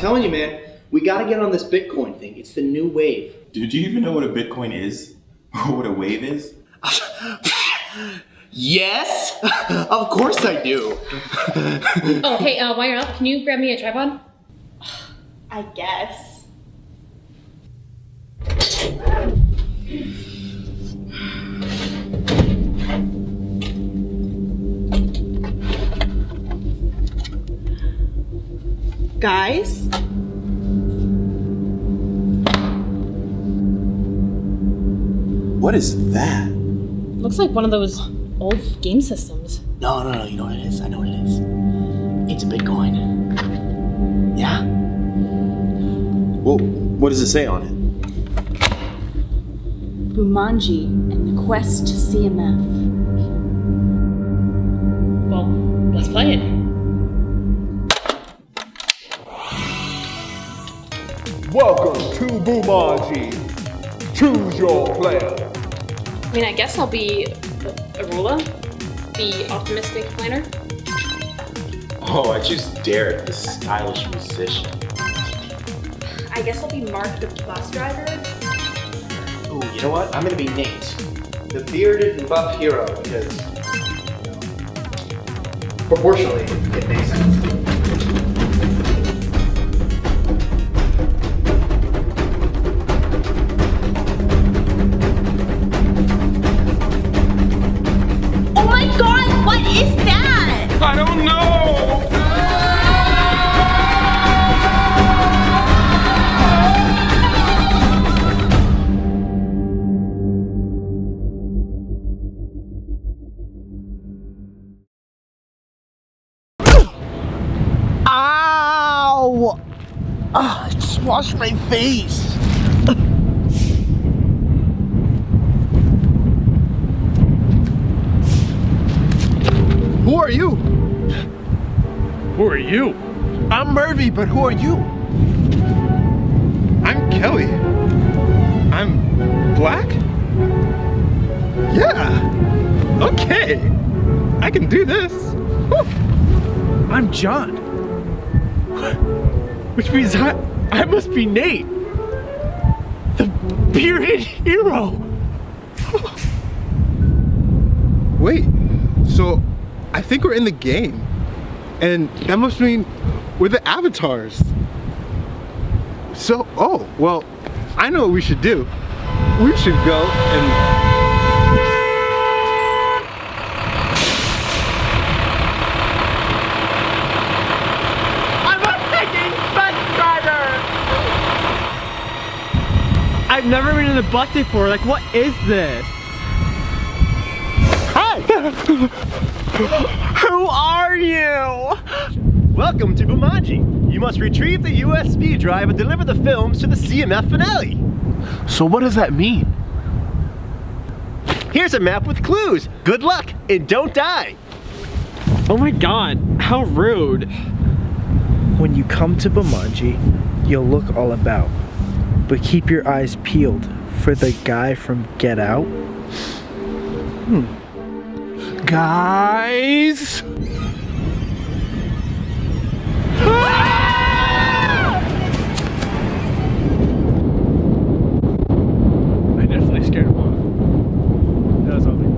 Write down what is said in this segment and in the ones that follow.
telling you, man, we gotta get on this Bitcoin thing. It's the new wave. Dude, do you even know what a Bitcoin is? Or what a wave is? Yes! Of course I do. Oh, hey, while you're up, can you grab me a tripod? I guess. Guys? What is that? Looks like one of those old game systems. No, you know what it is. I know what it is. It's a Bitcoin. Yeah? Well, what does it say on it? Bumanji and the quest to CMF. Well, let's play it. Welcome to Bumanji. Choose your player. I mean, I guess I'll be Aurora, the optimistic planner. Oh, I choose Derek, the stylish musician. I guess I'll be Mark, the bus driver. Ooh, you know what? I'm gonna be Nate, the bearded and buff hero, because, proportionally, it makes sense. Oh my god, what is that? I don't know. Ow! I just washed my face. Who are you? Who are you? I'm Murphy, but who are you? I'm Kelly. I'm black? Yeah. Okay. I can do this. Whew. I'm John. Which means I must be Nate. The bearded hero. Wait, so I think we're in the game. And that must mean we're the avatars. So, oh, well, I know what we should do. We should go and... I've never been in a bus before. Like, what is this? Hi! Who are you? Welcome to Bumanji. You must retrieve the USB drive and deliver the films to the CMF finale. So what does that mean? Here's a map with clues. Good luck and don't die. Oh my god, how rude. When you come to Bumanji, you'll look all about, but keep your eyes peeled for the guy from Get Out. Guys! I definitely scared him off. That was ugly.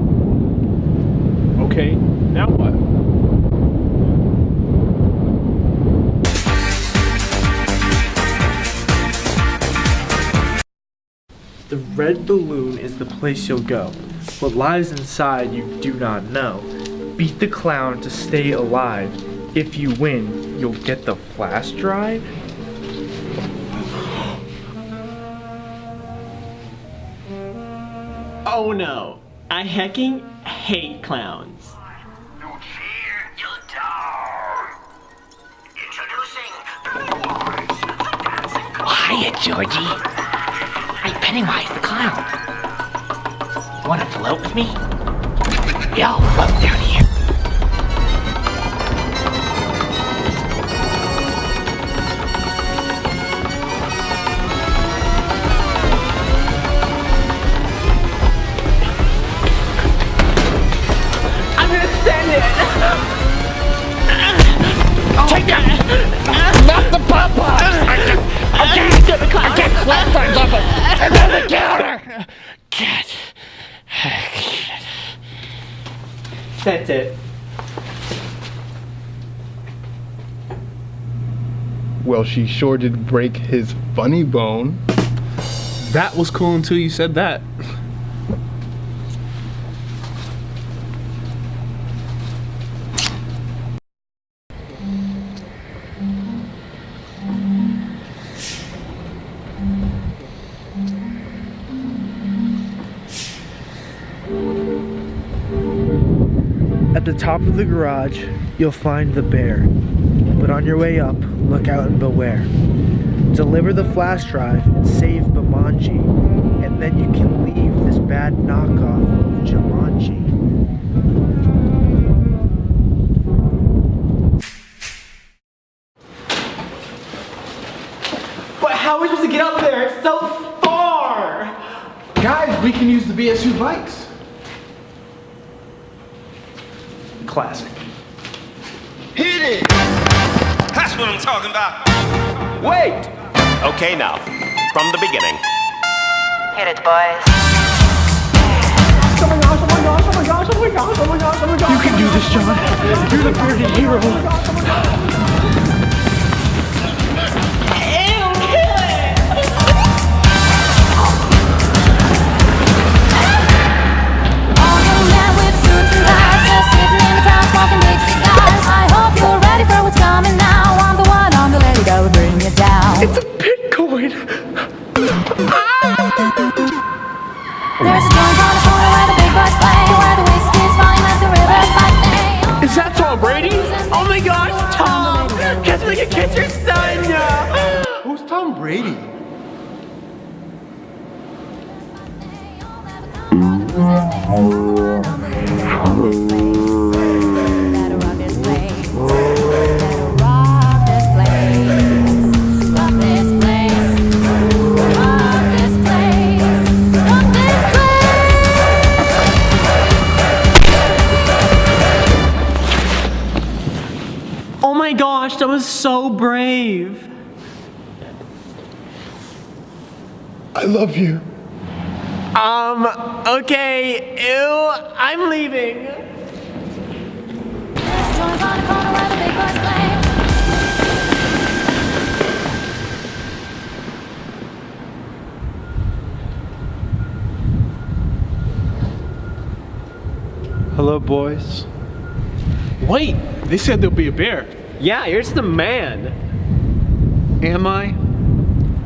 Okay, now what? The red balloon is the place you'll go. What lies inside you do not know. Beat the clown to stay alive. If you win, you'll get the flash drive. Oh no, I hecking hate clowns. You fear, you'll die. Introducing Pennywise, the dancing clown. Hiya, Georgie. Hey, Pennywise the clown. Wanna float with me? Yeah, I'll float down here. I'm gonna send it! Take that! Not the pop-up! she sure did break his funny bone. That was cool until you said that. At the top of the garage, you'll find the bear. But on your way up, look out and beware. Deliver the flash drive and save Bumanji, and then you can leave this bad knockoff of Jumanji. But how are we supposed to get up there? It's so far! Guys, we can use the BSU bikes. Classic. Hit it! That's what I'm talking about. Wait! Okay, now, from the beginning. Hit it, boys. Oh my gosh, oh my gosh, oh my gosh, oh my gosh, oh my gosh, oh my gosh. You can do this, John. You're the bearded hero. It's a Bitcoin! There's a joint on the corner where the big boys play, where the whiskey is falling like the river's fighting. Is that Tom Brady? Oh my gosh, Tom! Guess we can kiss your son! Who's Tom Brady? Oh my gosh, that was so brave. I love you. Okay, ew, I'm leaving. Hello, boys. Wait, they said there'll be a bear. Yeah, you're just the man. Am I?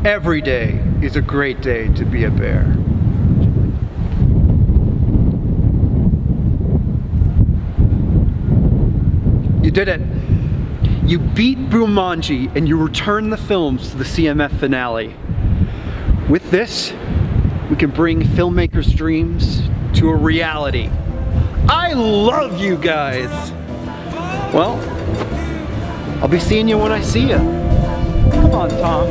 Every day is a great day to be a bear. You did it. You beat Bumanji and you return the films to the CMF finale. With this, we can bring filmmakers' dreams to a reality. I love you guys. Well, I'll be seeing you when I see you. Come on, Tom.